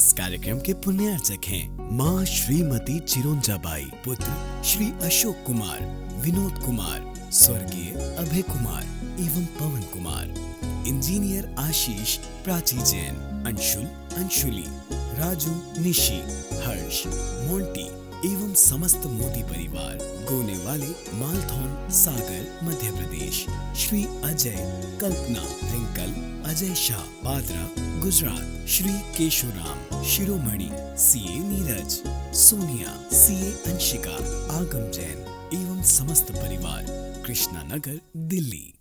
इस कार्यक्रम के पुण्यार्चक हैं माँ श्रीमती चिरोंजाबाई, पुत्र श्री अशोक कुमार, विनोद कुमार, स्वर्गीय अभय कुमार एवं पवन कुमार, इंजीनियर आशीष, प्राची जैन, अंशुल, अंशुली, राजू, निशी, हर्ष, मोंटी एवं समस्त मोदी परिवार, गोने वाले, मालथौन, सागर, मध्य प्रदेश, श्री अजय, कल्पना, रिंकल, अजय शाह, पादरा, गुजरात, श्री केशोराम, शिरोमणि, सीए नीरज, सोनिया, सीए अंशिका, आगम जैन एवं समस्त परिवार, कृष्णा नगर, दिल्ली।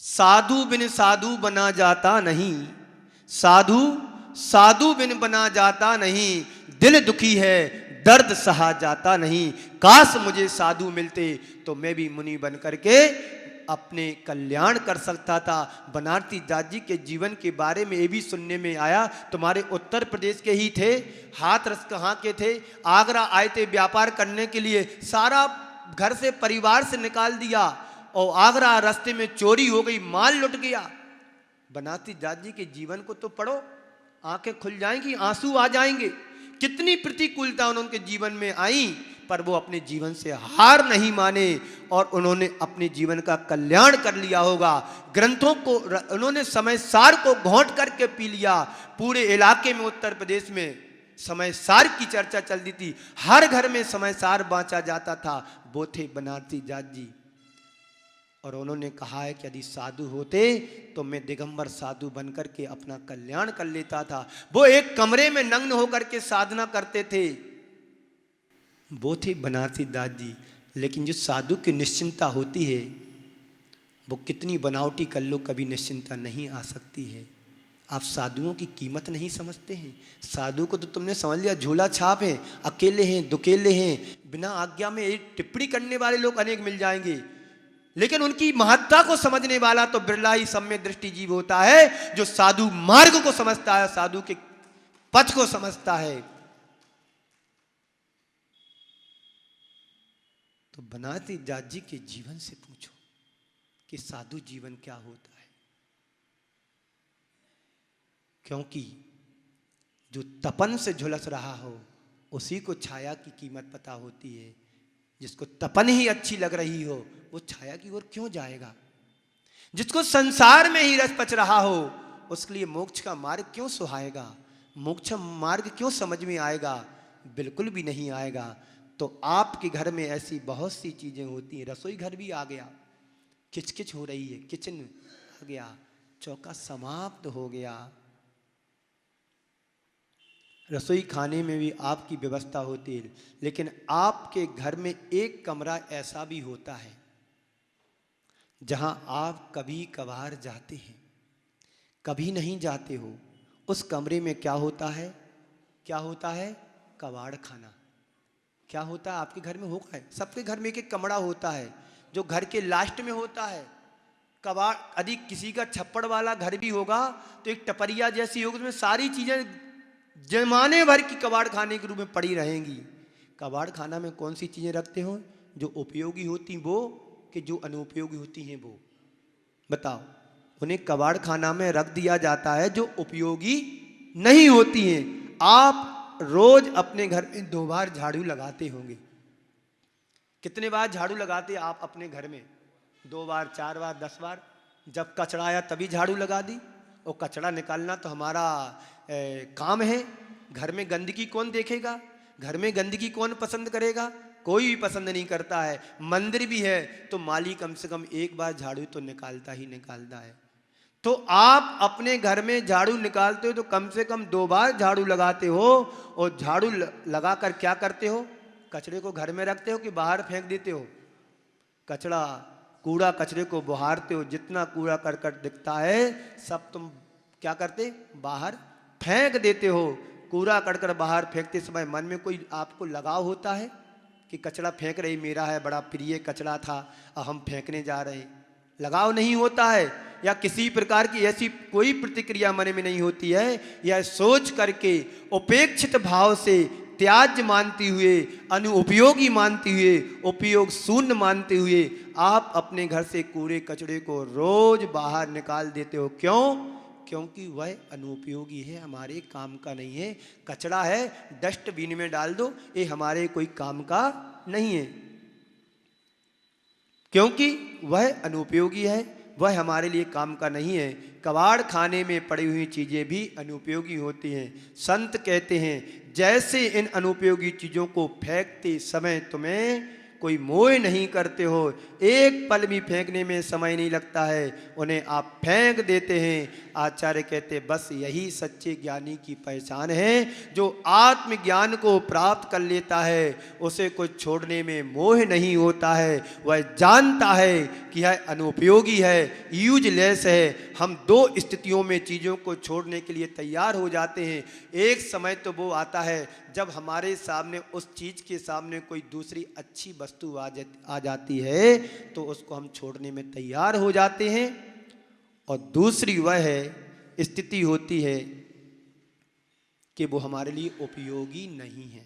साधु बिन साधु बना जाता नहीं, साधु साधु बिन बना जाता नहीं, दिल दुखी है दर्द सहा जाता नहीं। काश मुझे साधु मिलते तो मैं भी मुनि बन करके अपने कल्याण कर सकता था। बनारसी दास जी के जीवन के बारे में ये भी सुनने में आया, तुम्हारे उत्तर प्रदेश के ही थे, हाथ रस कहाँ के थे, आगरा आए थे व्यापार करने के लिए, सारा घर से परिवार से निकाल दिया और आगरा रास्ते में चोरी हो गई, माल लुट गया। बनारसी दास जी के जीवन को तो पढ़ो, आंखें खुल जाएंगी, आंसू आ जाएंगे। कितनी प्रतिकूलता उनके जीवन में आई, पर वो अपने जीवन से हार नहीं माने और उन्होंने अपने जीवन का कल्याण कर लिया होगा। ग्रंथों को उन्होंने समय सार को घोंट करके पी लिया। पूरे इलाके में उत्तर प्रदेश में समय सार की चर्चा चलती थी, हर घर में समय सार बांचा जाता था। वो थे बनारसी दास जी। और उन्होंने कहा है कि यदि साधु होते तो मैं दिगंबर साधु बनकर के अपना कल्याण कर लेता था। वो एक कमरे में नग्न होकर के साधना करते थे। वो थे बनारसी दास जी। लेकिन जो साधु की निश्चिंता होती है, वो कितनी बनावटी कर लो कभी निश्चिंता नहीं आ सकती है। आप साधुओं की कीमत नहीं समझते हैं। साधु को तो तुमने समझ लिया झोला छाप है, अकेले हैं, दुकेले हैं, बिना आज्ञा में एक टिप्पणी करने वाले लोग अनेक मिल जाएंगे। लेकिन उनकी महत्ता को समझने वाला तो बिरला ही सम्यक दृष्टि जीव होता है, जो साधु मार्ग को समझता है, साधु के पथ को समझता है। तो बनारसी दास जी के जीवन से पूछो कि साधु जीवन क्या होता है। क्योंकि जो तपन से झुलस रहा हो उसी को छाया की कीमत पता होती है। जिसको तपन ही अच्छी लग रही हो वो छाया की ओर क्यों जाएगा। जिसको संसार में ही रस पच रहा हो उसके लिए मोक्ष का मार्ग क्यों सुहाएगा, मोक्ष मार्ग क्यों समझ में आएगा, बिल्कुल भी नहीं आएगा। तो आपके घर में ऐसी बहुत सी चीजें होती हैं। रसोई घर भी आ गया, किचकिच हो रही है, किचन आ गया, चौका समाप्त हो गया। रसोई खाने में भी आपकी व्यवस्था होती है। लेकिन आपके घर में एक कमरा ऐसा भी होता है जहां आप कभी कभार जाते हैं, कभी नहीं जाते हो। उस कमरे में क्या होता है, क्या होता है, कबाड़ खाना। क्या होता है आपके घर में, होगा है सबके घर में एक एक कमरा होता है जो घर के लास्ट में होता है। कबाड़, यदि किसी का छप्पड़ वाला घर भी होगा तो एक टपरिया जैसी होगी, उसमें सारी चीजें जमाने भर की कबाड़ खाने के रूप में पड़ी रहेंगी। कबाड़ खाना में कौन सी चीजें रखते हो, जो उपयोगी होती वो कि जो अनुपयोगी होती हैं वो, बताओ। उन्हें कबाड़ खाना में रख दिया जाता है जो उपयोगी नहीं होती हैं। आप रोज अपने घर में 2 बार झाड़ू लगाते होंगे। कितने बार झाड़ू लगाते आप अपने घर में? 2 बार, 4 बार, 10 बार। जब कचरा आया तभी झाड़ू लगा दी। और कचरा निकालना तो हमारा काम है। घर में गंदगी कौन देखेगा, घर में गंदगी कौन पसंद करेगा, कोई भी पसंद नहीं करता है। मंदिर भी है तो माली कम से कम 1 बार झाड़ू तो निकालता ही निकालता है। तो आप अपने घर में झाड़ू निकालते हो तो कम से कम 2 बार झाड़ू लगाते हो। और झाड़ू लगाकर क्या करते हो, कचरे को घर में रखते हो कि बाहर फेंक देते हो? कचरा, कूड़ा कचरे को बहारते हो। जितना कूड़ा करकट दिखता है सब तुम क्या करते, बाहर फेंक देते हो। कूड़ा कड़कर बाहर फेंकते समय मन में कोई आपको लगाव होता है कि कचरा फेंक रही, मेरा है, बड़ा प्रिय कचरा था, अब हम फेंकने जा रहे हैं? लगाव नहीं होता है। या किसी प्रकार की ऐसी कोई प्रतिक्रिया मन में नहीं होती है। यह सोच करके उपेक्षित भाव से त्याज्य मानते हुए, अनुपयोगी मानते हुए, उपयोग शून्य मानते हुए आप अपने घर से कूड़े कचड़े को रोज बाहर निकाल देते हो। क्यों? क्योंकि वह अनुपयोगी है, हमारे काम का नहीं है। कचरा है, डस्टबिन में डाल दो, ये हमारे कोई काम का नहीं है, क्योंकि वह अनुपयोगी है, वह हमारे लिए काम का नहीं है। कबाड़ खाने में पड़ी हुई चीज़ें भी अनुपयोगी होती हैं। संत कहते हैं, जैसे इन अनुपयोगी चीज़ों को फेंकते समय तुम्हें कोई मोह नहीं करते हो, एक पल भी फेंकने में समय नहीं लगता है, उन्हें आप फेंक देते हैं। आचार्य कहते, बस यही सच्चे ज्ञानी की पहचान है। जो आत्मज्ञान को प्राप्त कर लेता है, उसे कुछ छोड़ने में मोह नहीं होता है। वह जानता है कि यह अनुपयोगी है, यूजलेस है। हम दो स्थितियों में चीज़ों को छोड़ने के लिए तैयार हो जाते हैं। एक समय तो वो आता है जब हमारे सामने उस चीज़ के सामने कोई दूसरी अच्छी वस्तु आ जाती है, तो उसको हम छोड़ने में तैयार हो जाते हैं। और दूसरी वह स्थिति होती है कि वो हमारे लिए उपयोगी नहीं है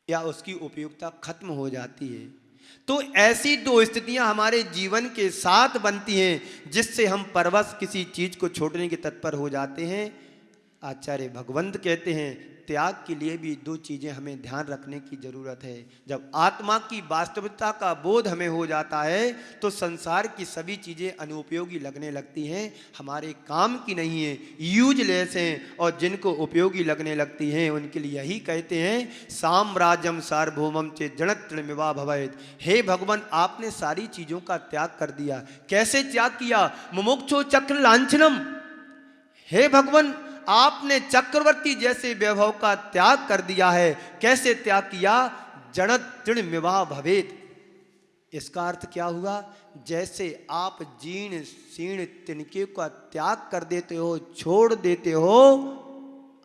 या उसकी उपयोगिता खत्म हो जाती है। तो ऐसी दो स्थितियां हमारे जीवन के साथ बनती हैं, जिससे हम परवश किसी चीज को छोड़ने के तत्पर हो जाते हैं। आचार्य भगवंत कहते हैं, त्याग के लिए भी दो चीज़ें हमें ध्यान रखने की ज़रूरत है। जब आत्मा की वास्तविकता का बोध हमें हो जाता है, तो संसार की सभी चीज़ें अनुपयोगी लगने लगती हैं, हमारे काम की नहीं है, यूजलेस हैं। और जिनको उपयोगी लगने लगती हैं, उनके लिए यही कहते हैं, साम्राज्यम सार्वभौमम चे जनत्रमिवा भवेत्। हे भगवान, आपने सारी चीज़ों का त्याग कर दिया। कैसे त्याग किया? मुमुक्षो चक्र लांछनम। हे भगवान, आपने चक्रवर्ती जैसे वैभव का त्याग कर दिया है। कैसे त्याग किया? जड़त तृणमिवा भवेत्। इसका अर्थ क्या हुआ? जैसे आप जीर्ण शीर्ण तिनके का त्याग कर देते हो, छोड़ देते हो,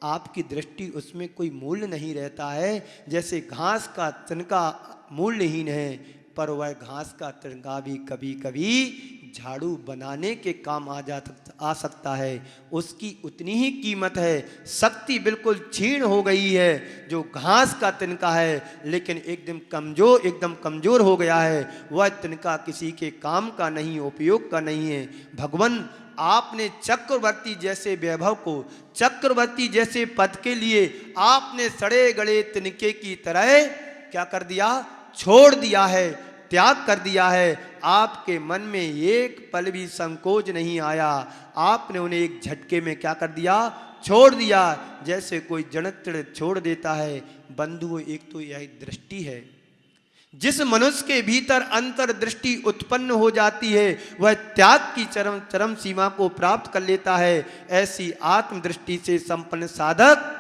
आपकी दृष्टि उसमें कोई मूल्य नहीं रहता है। जैसे घास का तिनका मूल्यहीन है, पर वह घास का तिनका भी कभी कभी झाड़ू बनाने के काम आ सकता है, उसकी उतनी ही कीमत है। शक्ति बिल्कुल क्षीण हो गई है जो घास का तिनका है, लेकिन एकदम कमजोर हो गया है, वह तिनका किसी के काम का नहीं, उपयोग का नहीं है। भगवान, आपने चक्रवर्ती जैसे वैभव को, चक्रवर्ती जैसे पद के लिए आपने सड़े गड़े तिनके की तरह क्या कर दिया? छोड़ दिया है, त्याग कर दिया है। आपके मन में एक पल भी संकोच नहीं आया, आपने उन्हें एक झटके में क्या कर दिया? छोड़ दिया। जैसे कोई जड़त छोड़ देता है। बंधुओं, एक तो यह दृष्टि है, जिस मनुष्य के भीतर अंतर्दृष्टि उत्पन्न हो जाती है, वह त्याग की चरम सीमा को प्राप्त कर लेता है। ऐसी आत्मदृष्टि से संपन्न साधक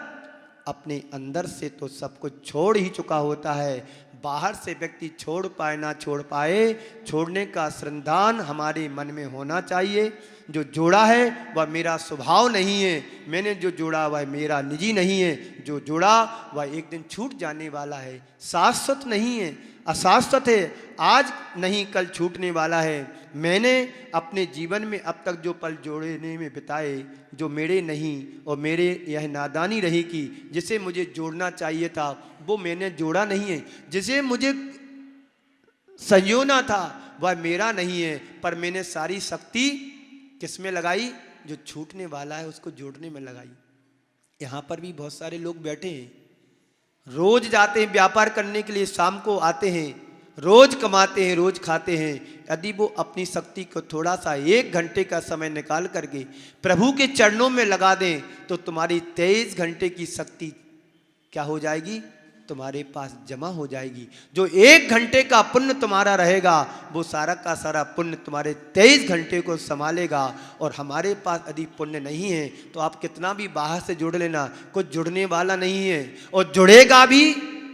अपने अंदर से तो सब कुछ छोड़ ही चुका होता है। बाहर से व्यक्ति छोड़ पाए ना छोड़ पाए, छोड़ने का श्रद्धान हमारे मन में होना चाहिए। जो जोड़ा है वह मेरा स्वभाव नहीं है, मैंने जो जोड़ा वह मेरा निजी नहीं है, जो जोड़ा वह एक दिन छूट जाने वाला है, शाश्वत नहीं है, अशाश्वत है, आज नहीं कल छूटने वाला है। मैंने अपने जीवन में अब तक जो पल जोड़ने में बिताए, जो मेरे नहीं और मेरे यह नादानी रही कि जिसे मुझे जोड़ना चाहिए था वो मैंने जोड़ा नहीं है, जिसे मुझे संजोना था वह मेरा नहीं है, पर मैंने सारी शक्ति किस में लगाई? जो छूटने वाला है उसको जोड़ने में लगाई। यहाँ पर भी बहुत सारे लोग बैठे हैं, रोज जाते हैं व्यापार करने के लिए, शाम को आते हैं, रोज कमाते हैं, रोज खाते हैं। यदि वो अपनी शक्ति को थोड़ा सा 1 घंटे का समय निकाल करके प्रभु के चरणों में लगा दें, तो तुम्हारी 23 घंटे की शक्ति क्या हो जाएगी? तुम्हारे पास जमा हो जाएगी। जो 1 घंटे का पुण्य तुम्हारा रहेगा, वो सारा का सारा पुण्य तुम्हारे 23 घंटे को संभालेगा। और हमारे पास यदि पुण्य नहीं है तो आप कितना भी बाहर से जोड़ लेना, कुछ जुड़ने वाला नहीं है, और जुड़ेगा भी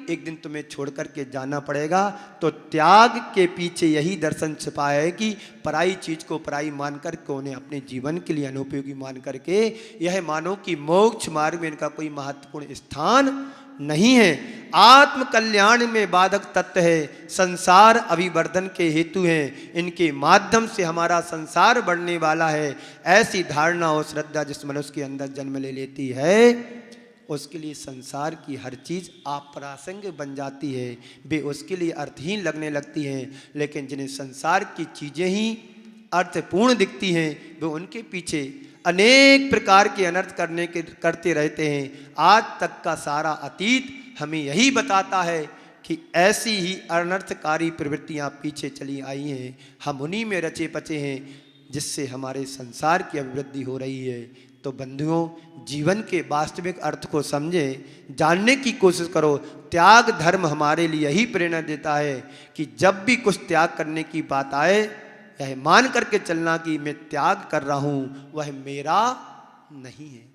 एक दिन तुम्हें छोड़ करके जाना पड़ेगा। तो त्याग के पीछे यही दर्शन छिपा है कि पराई चीज को पराई मान करके उन्हें अपने जीवन के लिए अनुपयोगी मान करके यह मानो कि मोक्ष मार्ग में इनका कोई महत्वपूर्ण स्थान नहीं है। आत्म कल्याण में बाधक तत्व है, संसार अभिवर्धन के हेतु हैं, इनके माध्यम से हमारा संसार बढ़ने वाला है। ऐसी धारणा और श्रद्धा जिस मनुष्य के अंदर जन्म ले लेती है, उसके लिए संसार की हर चीज़ अप्रासंगिक बन जाती है, वे उसके लिए अर्थहीन लगने लगती हैं। लेकिन जिन्हें संसार की चीज़ें ही अर्थपूर्ण दिखती हैं, वे उनके पीछे अनेक प्रकार के अनर्थ करते रहते हैं। आज तक का सारा अतीत हमें यही बताता है कि ऐसी ही अनर्थकारी प्रवृत्तियां पीछे चली आई हैं। हम उन्हीं में रचे पचे हैं जिससे हमारे संसार की अभिवृद्धि हो रही है। तो बंधुओं, जीवन के वास्तविक अर्थ को समझें, जानने की कोशिश करो। त्याग धर्म हमारे लिए यही प्रेरणा देता है कि जब भी कुछ त्याग करने की बात आए, यह मान करके चलना कि मैं त्याग कर रहा हूं, वह मेरा नहीं है।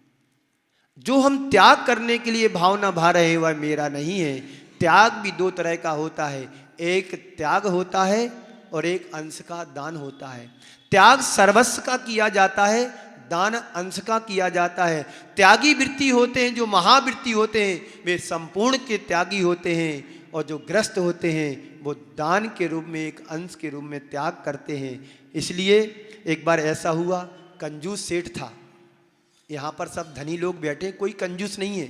जो हम त्याग करने के लिए भावना भा रहे हैं वह मेरा नहीं है। त्याग भी दो तरह का होता है, एक त्याग होता है और एक अंश का दान होता है। त्याग सर्वस्व का किया जाता है, दान अंश का किया जाता है। त्यागी वृत्ति होते हैं, जो महावृत्ति होते हैं, वे संपूर्ण के त्यागी होते हैं, और जो ग्रस्त होते हैं वो दान के रूप में, एक अंश के रूप में त्याग करते हैं। इसलिए एक बार ऐसा हुआ, कंजूस सेठ था। यहाँ पर सब धनी लोग बैठे, कोई कंजूस नहीं है,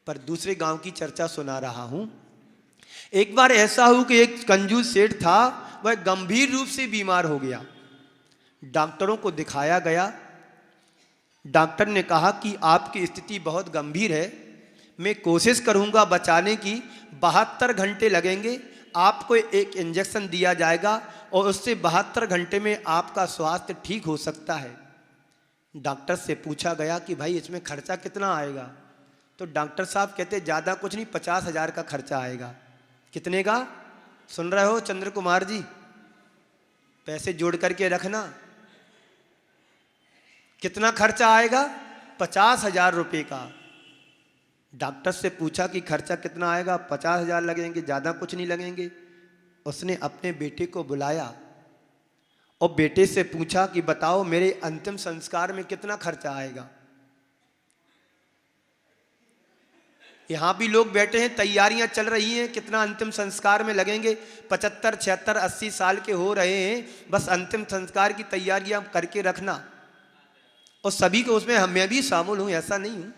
पर दूसरे गांव की चर्चा सुना रहा हूं। एक बार ऐसा हुआ कि एक कंजूस सेठ था, वह गंभीर रूप से बीमार हो गया। डॉक्टरों को दिखाया गया। डॉक्टर ने कहा कि आपकी स्थिति बहुत गंभीर है, मैं कोशिश करूंगा बचाने की। 72 घंटे लगेंगे, आपको एक इंजेक्शन दिया जाएगा और उससे 72 घंटे में आपका स्वास्थ्य ठीक हो सकता है। डॉक्टर से पूछा गया कि भाई इसमें खर्चा कितना आएगा? तो डॉक्टर साहब कहते ज़्यादा कुछ नहीं, 50,000 का खर्चा आएगा। कितने का? सुन रहे हो चंद्र कुमार जी? पैसे जोड़ करके रखना। कितना खर्चा आएगा? 50,000 रुपये का। डॉक्टर से पूछा कि खर्चा कितना आएगा? 50,000 लगेंगे, ज़्यादा कुछ नहीं लगेंगे। उसने अपने बेटे को बुलाया और बेटे से पूछा कि बताओ मेरे अंतिम संस्कार में कितना खर्चा आएगा? यहाँ भी लोग बैठे हैं, तैयारियां चल रही हैं, कितना अंतिम संस्कार में लगेंगे। 75, 76, 80 साल के हो रहे हैं, बस अंतिम संस्कार की तैयारियां करके रखना। और सभी को उसमें मैं भी शामिल हूं, ऐसा नहीं हूं।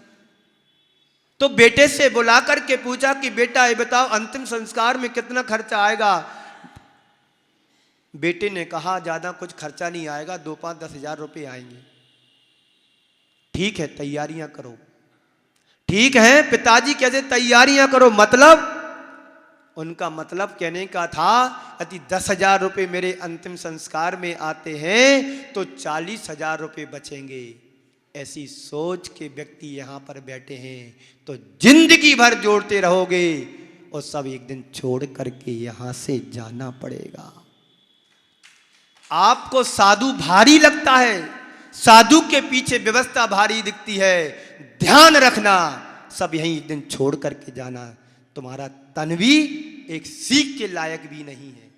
तो बेटे से बुला करके पूछा कि बेटा ये बताओ अंतिम संस्कार में कितना खर्चा आएगा? बेटे ने कहा ज्यादा कुछ खर्चा नहीं आएगा, 2, 5, 10,000 रुपये आएंगे। ठीक है, तैयारियां करो। ठीक है पिताजी, कैसे तैयारियां करो? मतलब उनका मतलब कहने का था यदि 10,000 रुपये मेरे अंतिम संस्कार में आते हैं तो 40,000 रुपये बचेंगे। ऐसी सोच के व्यक्ति यहां पर बैठे हैं, तो जिंदगी भर जोड़ते रहोगे और सब एक दिन छोड़ करके यहां से जाना पड़ेगा। आपको साधु भारी लगता है, साधु के पीछे व्यवस्था भारी दिखती है। ध्यान रखना, सब यहीं एक दिन छोड़ करके जाना। तुम्हारा तन भी एक सीख के लायक भी नहीं है।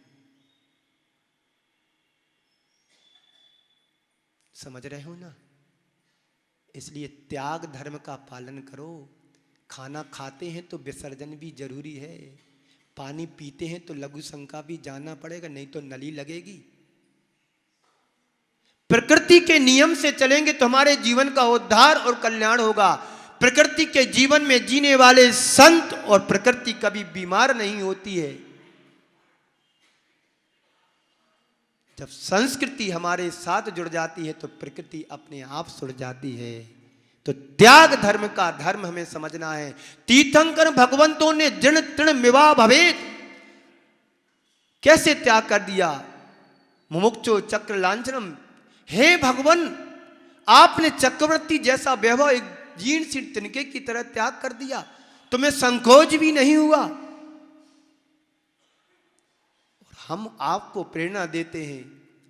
समझ रहे हो ना? इसलिए त्याग धर्म का पालन करो। खाना खाते हैं तो विसर्जन भी जरूरी है। पानी पीते हैं तो लघु शंका भी जाना पड़ेगा, नहीं तो नली लगेगी। प्रकृति के नियम से चलेंगे तो हमारे जीवन का उद्धार और कल्याण होगा। प्रकृति के जीवन में जीने वाले संत और प्रकृति कभी बीमार नहीं होती है। जब संस्कृति हमारे साथ जुड़ जाती है तो प्रकृति अपने आप जुड़ जाती है। तो त्याग धर्म का धर्म हमें समझना है। तीर्थंकर भगवंतों ने जृण तृण मिवा भवेत कैसे त्याग कर दिया? मुमुक्षो चक्र लांछनम। हे भगवान, आपने चक्रवर्ती जैसा वैभव एक जीर्ण सी तिनके की तरह त्याग कर दिया, तुम्हें संकोच भी नहीं हुआ। और हम आपको प्रेरणा देते हैं,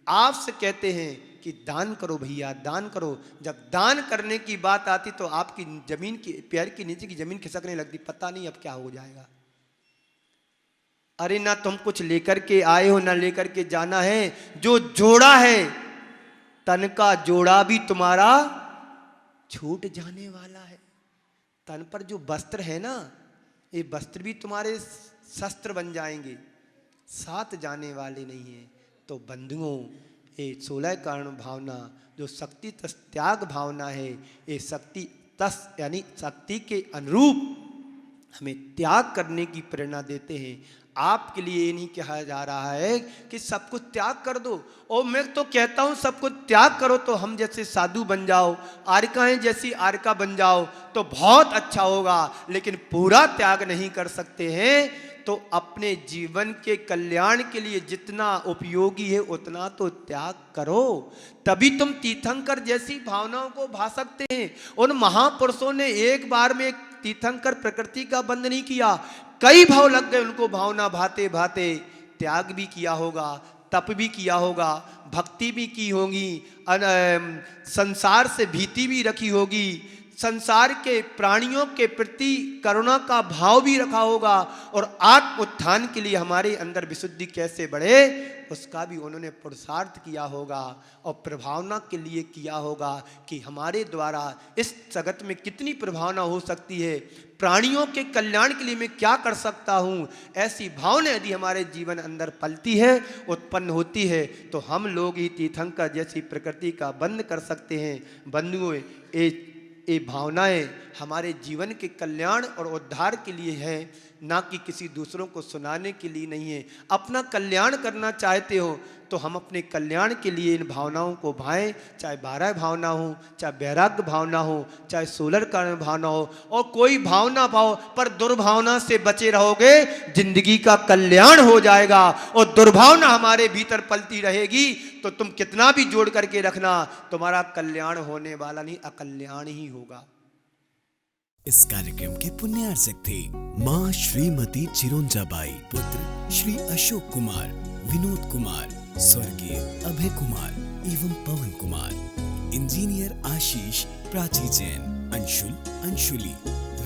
आपसे कहते हैं कि दान करो भैया, दान करो। जब दान करने की बात आती तो आपकी जमीन की, पैर के नीचे की जमीन खिसकने लगती, पता नहीं अब क्या हो जाएगा। अरे ना तुम कुछ लेकर के आए हो, ना लेकर के जाना है। जो जोड़ा है, तन का जोड़ा भी तुम्हारा छूट जाने वाला है। तन पर जो वस्त्र है ना, ये वस्त्र भी तुम्हारे शस्त्र बन जाएंगे, साथ जाने वाले नहीं है। तो बंधुओं, ये 16 कारण भावना जो शक्ति तस त्याग भावना है, ये शक्ति तस यानी शक्ति के अनुरूप हमें त्याग करने की प्रेरणा देते हैं। आपके लिए ये नहीं कहा जा रहा है कि सब कुछ त्याग कर दो। और मैं तो कहता हूं सब कुछ त्याग करो तो हम जैसे साधु बन जाओ, आर्काएं जैसी आर्का बन जाओ तो बहुत अच्छा होगा, लेकिन पूरा त्याग नहीं कर सकते हैं तो अपने जीवन के कल्याण के लिए जितना उपयोगी है उतना तो त्याग करो, तभी तुम तीर्थंकर जैसी भावनाओं को भा सकते हैं। उन महापुरुषों ने एक बार में तीर्थंकर प्रकृति का बंद नहीं किया, कई भाव लग गए उनको, भावना भाते भाते त्याग भी किया होगा, तप भी किया होगा, भक्ति भी की होगी, संसार से भीति भी रखी होगी, संसार के प्राणियों के प्रति करुणा का भाव भी रखा होगा, और आत्म उत्थान के लिए हमारे अंदर विशुद्धि कैसे बढ़े उसका भी उन्होंने पुरुषार्थ किया होगा, और प्रभावना के लिए किया होगा कि हमारे द्वारा इस जगत में कितनी प्रभावना हो सकती है, प्राणियों के कल्याण के लिए मैं क्या कर सकता हूँ। ऐसी भावना यदि हमारे जीवन अंदर पलती है, उत्पन्न होती है, तो हम लोग ही तीर्थंकर जैसी प्रकृति का बंद कर सकते हैं। बंधुओं, ये भावनाएं हमारे जीवन के कल्याण और उद्धार के लिए है, ना कि किसी दूसरों को सुनाने के लिए नहीं है। अपना कल्याण करना चाहते हो तो हम अपने कल्याण के लिए इन भावनाओं को भाएं, चाहे 12 भावना हो, चाहे वैराग्य भावना हो, चाहे सोलर कारण भावना हो, और कोई भावना पाओ, पर दुर्भावना से बचे रहोगे जिंदगी का कल्याण हो जाएगा। और दुर्भावना हमारे भीतर पलती रहेगी तो तुम कितना भी जोड़ करके रखना, तुम्हारा कल्याण होने वाला नहीं, अकल्याण ही होगा। इस कार्यक्रम के पुण्यार्चक थे माँ श्रीमती चिरोंजाबाई, पुत्र श्री अशोक कुमार, विनोद कुमार, स्वर्गीय अभय कुमार एवं पवन कुमार, इंजीनियर आशीष, प्राची जैन, अंशुल, अंशुली,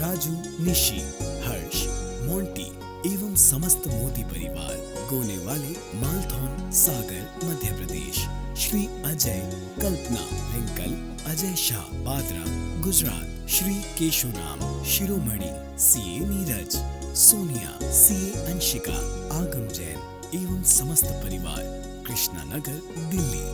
राजू, निशी, हर्ष, मोंटी एवं समस्त मोदी परिवार, गोने वाले, मालथौन, सागर, मध्य प्रदेश, श्री अजय, कल्पना, रिंकल, अजय शाह, बादरा, गुजरात, श्री केशुराम, शिरोमणि, सीए नीरज, सोनिया, सीए अंशिका, आगम जैन एवं समस्त परिवार, कृष्णा नगर, दिल्ली।